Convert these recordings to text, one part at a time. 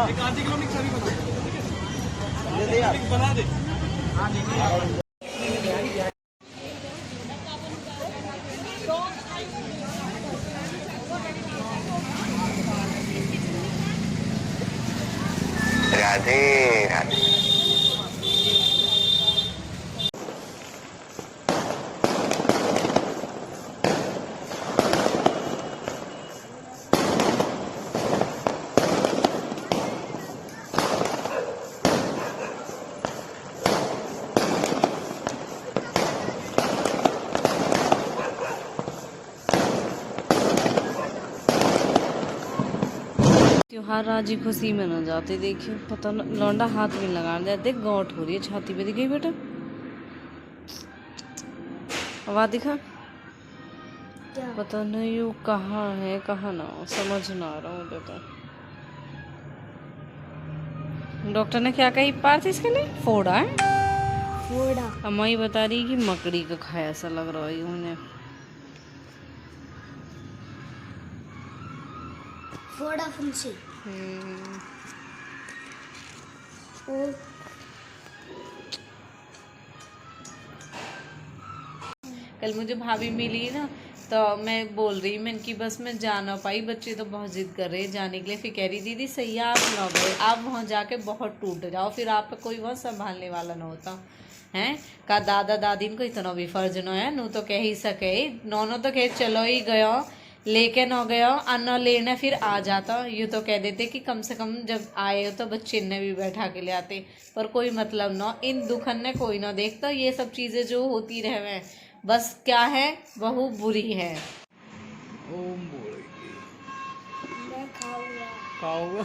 एक आधी किलो की चाबी बना दे। राधे राधे। त्योहार आज ही खुशी में न जाते। देखियो पता न लौंडा हाथ में लगा दे। देख गांठ हो रही है छाती पे। दिखी बेटा आवाज दिखा। पता नहीं यू कहाँ है कहाँ ना समझ ना आ रहा मुझे तो। डॉक्टर ने क्या कही पार्थ इसके लिए? फोड़ा है। फोड़ा अम्मा ही बता रही कि मकड़ी का खाया ऐसा लग रहा है उन्हें। फोड़ा फुंसी। कल मुझे भाभी मिली ना तो मैं बोल रही मैं इनकी बस में जा ना पाई। बच्चे तो बहुत जिद कर रहे हैं जाने के लिए। फिर कह रही दीदी सही है आप ना गए, आप वहाँ जाके बहुत टूट जाओ, फिर आप कोई वहाँ संभालने वाला ना होता हैं। का दादा दादी को इतना भी फर्ज न है नू तो कह ही सके। नौनो तो कह चलो ही गयो लेके न गयो न लेने फिर आ जाता। यूँ तो कह देते कि कम से कम जब आए हो तो बच्चे ने भी बैठा के ले आते। पर कोई मतलब न इन दुखन ने कोई ना देखता। ये सब चीज़ें जो होती रहे बस क्या है बहू बुरी है। ओम बोलेगी मैं खाऊंगा। खाओगे।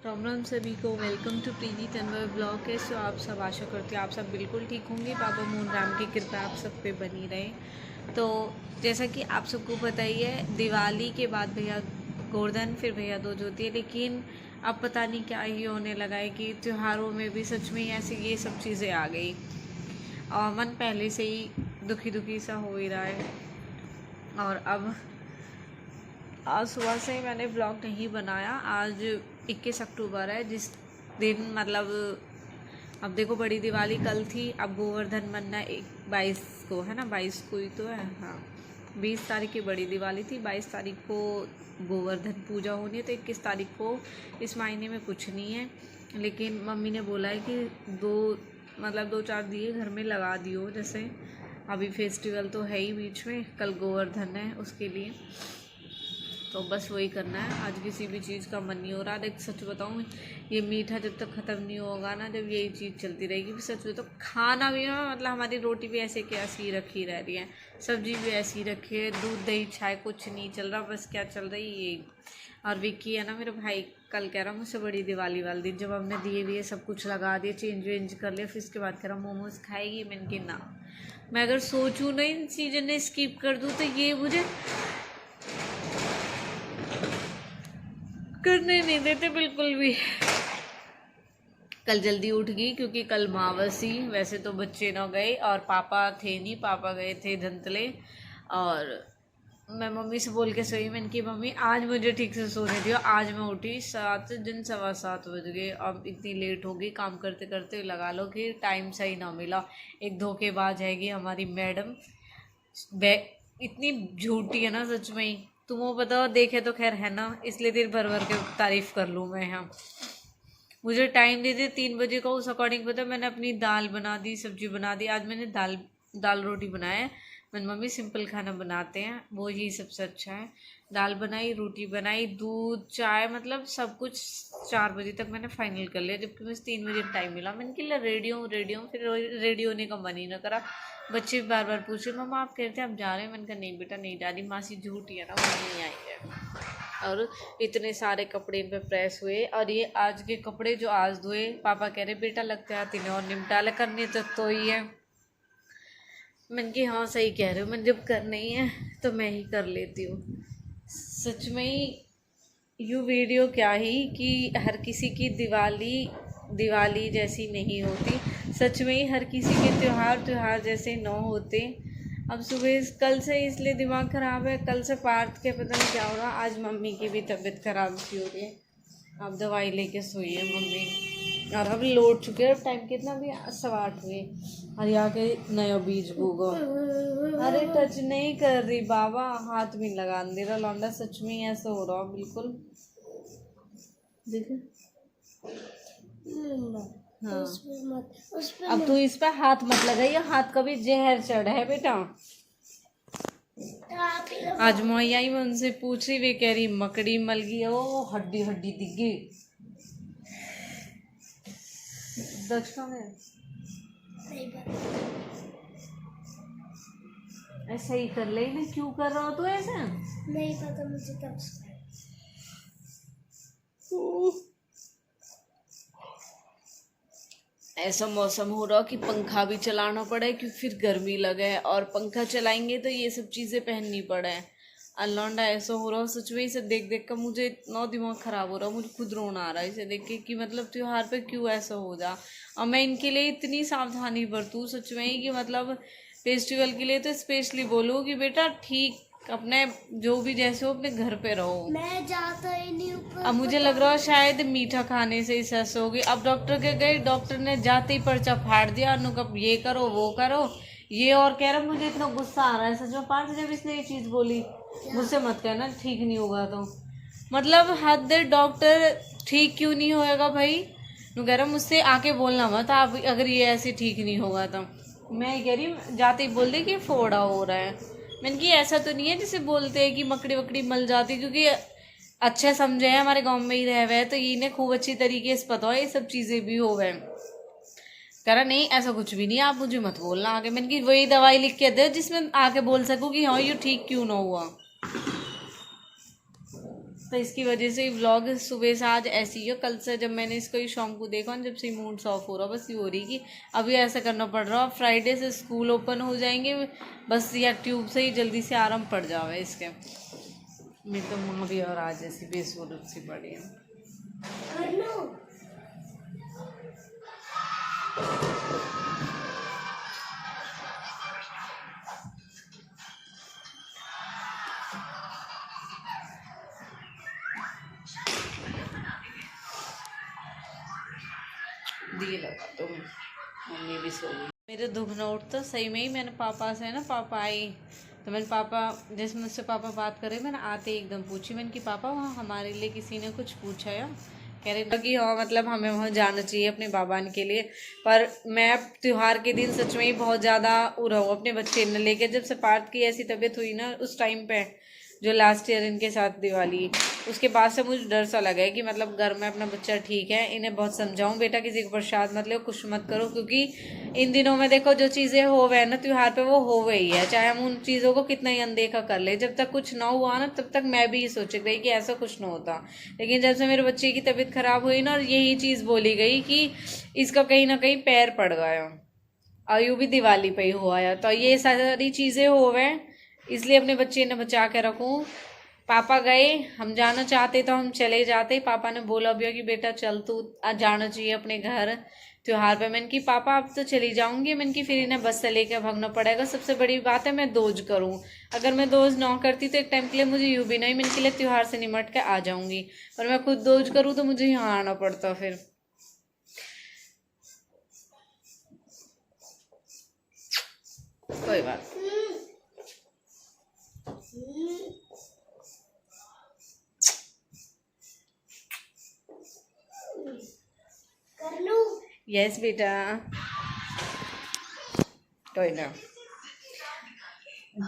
राम राम सभी को। Welcome to Preeti Tanwar blog. कैसे हो आप सब? आशा करती हूँ आप सब बिल्कुल ठीक होंगे। बाबा मोहन राम की कृपा आप सब पे बनी रहे। तो जैसा कि आप सबको पता ही है दिवाली के बाद भैया गोवर्धन फिर भैया दूज होती है। लेकिन अब पता नहीं क्या ही होने लगा है कि त्योहारों में भी सच में ऐसी ये सब चीज़ें आ गई और मन पहले से ही दुखी दुखी सा हो ही रहा है। और अब आज सुबह से मैंने ब्लॉग नहीं बनाया। आज 21 अक्टूबर है जिस दिन मतलब अब देखो बड़ी दिवाली कल थी। अब गोवर्धन बनना 22 को है ना, 22 को ही तो है। हाँ 20 तारीख की बड़ी दिवाली थी, 22 तारीख को गोवर्धन पूजा होनी है। तो 21 तारीख को इस महीने में कुछ नहीं है। लेकिन मम्मी ने बोला है कि दो चार दिए घर में लगा दियो। जैसे अभी फेस्टिवल तो है ही बीच में, कल गोवर्धन है उसके लिए तो बस वही करना है। आज किसी भी चीज़ का मन नहीं हो रहा। देख सच बताऊँ ये मीठा जब तक ख़त्म नहीं होगा ना, जब यही चीज़ चलती रहेगी फिर सच बताऊँ खाना भी मतलब हमारी रोटी भी ऐसे क्या ऐसी रखी रह रही है, सब्जी भी ऐसी रखी है, दूध दही चाय कुछ नहीं चल रहा। बस क्या चल रही है ये। और विक्की है ना मेरा भाई कल कह रहा मुझसे बड़ी दिवाली वाले दिन जब हमने दिए हुए सब कुछ लगा दिए चेंज वेंज कर लिया फिर इसके बाद कह रहा मोमोज़ खाएगी। मैंने कि ना मैं अगर सोचूँ ना इन चीज़ों ने स्किप कर दूँ तो ये मुझे करने नहीं देते बिल्कुल भी। कल जल्दी उठ गई क्योंकि कल मावसी। वैसे तो बच्चे ना गए और पापा थे नहीं, पापा गए थे धंतले। और मैं मम्मी से बोल के सोई। मैंने की मम्मी आज मुझे ठीक से सोने दियो। आज मैं उठी 7 बज गए। अब इतनी लेट हो गई काम करते करते, लगा लो कि टाइम सही ना मिला। एक धोखेबाज हैगी हमारी मैडम, इतनी झूठी है ना सच में ही। तुम्हें बताओ देखे तो खैर है ना, इसलिए दिन भर भर के तारीफ कर लूँ मैं यहाँ। मुझे टाइम दे दे 3 बजे का, उस अकॉर्डिंग पता मैंने अपनी दाल बना दी, सब्जी बना दी। आज मैंने दाल रोटी बनाया है। मैंने मम्मी सिंपल खाना बनाते हैं वो ही सबसे अच्छा है। दाल बनाई, रोटी बनाई, दूध चाय मतलब सब कुछ 4 बजे तक मैंने फाइनल कर लिया। जबकि मुझे 3 बजे टाइम मिला। मैंने कहा रेडी हूँ फिर रेडी होने का मन ही ना करा। बच्चे बार बार पूछे मम्मा आप कहते हैं आप जा रहे हैं? मैंने कहा नहीं बेटा नहीं जा रही, मासी झूठी है ना वो नहीं आई है। और इतने सारे कपड़े इन पे प्रेस हुए और ये आज के कपड़े जो आज धोए पापा कह रहे बेटा लगता है तीनों और निपटाले करने तो ही है। मैंने कि हाँ सही कह रहे हो, मैं जब करना ही है तो मैं ही कर लेती हूँ। सच में ही वीडियो क्या ही कि हर किसी की दिवाली दिवाली जैसी नहीं होती। सच में ही हर किसी के त्योहार जैसे न होते। अब सुबह कल से इसलिए दिमाग ख़राब है, कल से पार्थ के पता नहीं क्या हो रहा। आज मम्मी की भी तबीयत ख़राब सी हो रही है। अब दवाई लेके सोई है मम्मी। और अब लौट चुके हैं। टाइम कितना भी 8:15 हुए। और यहाँ के नया बीज भूगो। अरे टच नहीं कर रही बाबा, हाथ भी लगा दे रहा लौंडा। सच में ऐसा हो रहा बिल्कुल। देखे हाँ। अब तू इस पे हाथ मत लगाइए, हाथ का भी जहर चढ़ा है बेटा। आज मोया ही मैं उनसे पूछ रही, वे कह रही मकड़ी मल गई। ओ हड्डी हड्डी दिख गई। दक्ष कहाँ है? ऐसा ही कर ले ना, क्यों कर रहा हो तू ऐसा? नहीं पता मुझे कब से। ऐसा मौसम हो रहा कि पंखा भी चलाना पड़े क्योंकि फिर गर्मी लगे, और पंखा चलाएंगे तो ये सब चीज़ें पहननी पड़े। अल्लाह ऐसा हो रहा सच में। इसे देख देख कर मुझे इतना दिमाग ख़राब हो रहा, मुझे खुद रोना आ रहा है इसे देख के कि मतलब त्योहार पे क्यों ऐसा हो जा। और मैं इनके लिए इतनी सावधानी बरतूँ सच में ही कि मतलब फेस्टिवल के लिए तो स्पेशली बोलूँ कि बेटा ठीक अपने जो भी जैसे हो अपने घर पे रहो। मैं जाता ही नहीं ऊपर। अब मुझे लग रहा है शायद मीठा खाने से इस ऐसे होगी। अब डॉक्टर के गए, डॉक्टर ने जाते ही पर्चा फाड़ दिया, कब ये करो वो करो ये, और कह रहा मुझे इतना गुस्सा आ रहा है सच में। पार्थ जब इसने ये चीज़ बोली, गुस्से मत कहना ठीक नहीं होगा तो मतलब हद है। डॉक्टर ठीक क्यों नहीं होएगा भाई? नु कह रहा मुझसे आके बोलना मत आप अगर ये ऐसे ठीक नहीं होगा तो। मैं कह रही जाते ही बोल दे कि फोड़ा हो रहा है। मैंने कि ऐसा तो नहीं है जैसे बोलते हैं कि मकड़ी वकड़ी मल जाती, क्योंकि अच्छे समझे हैं हमारे गांव में ही रह हुए तो इन्हें खूब अच्छी तरीके से पता है ये सब चीज़ें भी हो गए। कह रहा नहीं ऐसा कुछ भी नहीं, आप मुझे मत बोलना आगे। मैंने कि वही दवाई लिख के दे जिसमें आके बोल सकूँ कि हाँ ये ठीक क्यों ना हुआ। तो इसकी वजह से व्लॉग सुबह से आज ऐसी है। कल से जब मैंने इसको ही शाम को देखा, जब से मूड ऑफ हो रहा, बस ये हो रही कि अभी ऐसा करना पड़ रहा। फ्राइडे से स्कूल ओपन हो जाएंगे, बस या ट्यूब से ही जल्दी से आराम पड़ जावे इसके। मेरी तो माँ भी और आज ऐसी बेसूरत सी पड़ी है। दिए लगा तो मम्मी भी सो गई। मेरे दुखना उठता सही में ही। मैंने पापा से ना, पापा आई तो मैंने पापा जैसे मुझसे पापा बात करे, मैंने आते ही एकदम पूछी। मैंने कि पापा वहाँ हमारे लिए किसी ने कुछ पूछा है? कह रहे कि हाँ मतलब हमें वहाँ जाना चाहिए अपने बाबान के लिए। पर मैं त्यौहार के दिन सच में ही बहुत ज़्यादा उड़ा हूँ अपने बच्चे ने लेके। जब से पार्थ की ऐसी तबीयत हुई ना उस टाइम पे, जो लास्ट ईयर इनके साथ दिवाली, उसके बाद से मुझे डर सा लगा है कि मतलब घर में अपना बच्चा ठीक है। इन्हें बहुत समझाऊं बेटा किसी को प्रसाद मत लो, कुछ मत करो, क्योंकि इन दिनों में देखो जो चीज़ें हो गए ना त्योहार पे वो हो गई है। चाहे हम उन चीज़ों को कितना ही अनदेखा कर ले, जब तक कुछ ना हुआ ना तब तक मैं भी ये सोच रही कि ऐसा कुछ ना होता। लेकिन जब से मेरे बच्चे की तबीयत खराब हुई ना और यही चीज़ बोली गई कि इसका कहीं ना कहीं पैर पड़ गया और यूँ भी दिवाली पे ही हुआ है, तो ये सारी चीज़ें हो गए। इसलिए अपने बच्चे ने बचा के रखूँ। पापा गए, हम जाना चाहते तो हम चले जाते। पापा ने बोला भी कि बेटा चल तू जाना चाहिए अपने घर त्योहार पे। मैंने कि पापा अब तो चली जाऊंगी। मैंने कि फिर इन्हें बस से लेकर भागना पड़ेगा। सबसे बड़ी बात है मैं दोज करूं। अगर मैं दोज ना करती तो एक टाइम के लिए मुझे यूँ भी नहीं, मैंने के लिए त्योहार से निमट के आ जाऊंगी। पर मैं खुद दोज करूँ तो मुझे यहाँ आना पड़ता। फिर कोई बात यस बेटा, कोई ना।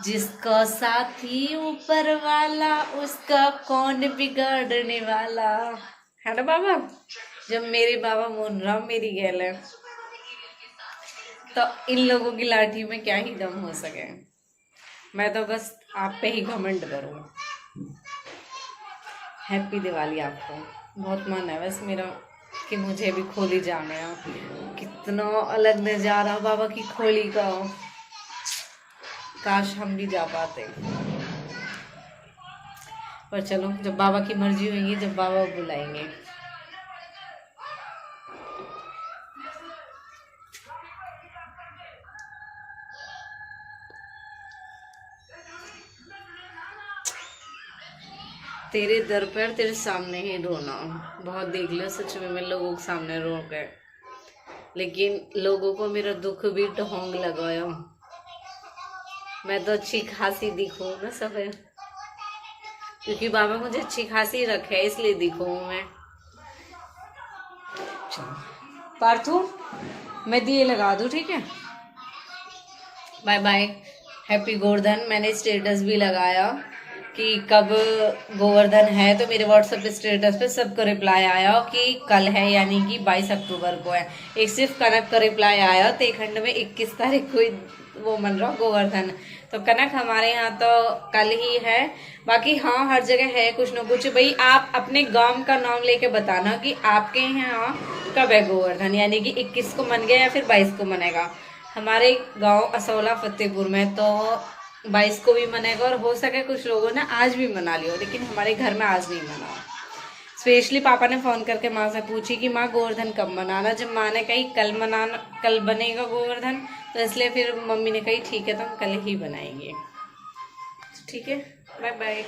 जिसका साथी ऊपर वाला उसका कौन बिगाड़ने वाला, है ना बाबा। जब मेरे बाबा मोहन राम मेरी गैल है तो इन लोगों की लाठी में क्या ही दम हो सके। मैं तो बस आप पे ही घमंड करूँ। हैप्पी दिवाली आपको। बहुत मन है बस मेरा कि मुझे भी खोली जाना है। कितना अलग नज़ारा बाबा की खोली का, काश हम भी जा पाते। पर चलो जब बाबा की मर्जी होगी, जब बाबा बुलाएंगे। तेरे दर पर तेरे सामने ही रोना। बहुत देख लिया सच में मैं लोगों के सामने रो गए, लेकिन लोगों को मेरा दुख भी ढोंग लगाया। मैं तो अच्छी खासी दिखूं ना सब है, क्योंकि बाबा मुझे अच्छी खासी रखे इसलिए दिखूं मैं। पार्थू मैं दिए लगा दूं, ठीक है? Bye bye, happy Govardhan. मैंने स्टेटस भी लगाया कि कब गोवर्धन है, तो मेरे व्हाट्सएप स्टेटस पे सबको रिप्लाई आया कि कल है, यानी कि 22 अक्टूबर को है। एक सिर्फ कनक का रिप्लाई आया तेखंड में 21 तारीख को वो मन रहा गोवर्धन। तो कनक हमारे यहाँ तो कल ही है, बाकी हाँ हर जगह है कुछ न कुछ। भाई आप अपने गांव का नाम लेके बताना कि आपके यहाँ कब है गोवर्धन, यानी कि 21 को मन गया या फिर 22 को मनेगा। हमारे गांव असौला फतेहपुर में तो 22 को भी मनेगा, और हो सके कुछ लोगों ने आज भी मना लियो, लेकिन हमारे घर में आज नहीं मना। स्पेशली पापा ने फ़ोन करके माँ से पूछी कि माँ गोवर्धन कब मनाना। जब माँ ने कही कल मनाना, कल बनेगा गोवर्धन, तो इसलिए फिर मम्मी ने कही ठीक है तो हम कल ही बनाएंगे। ठीक है, बाय बाय।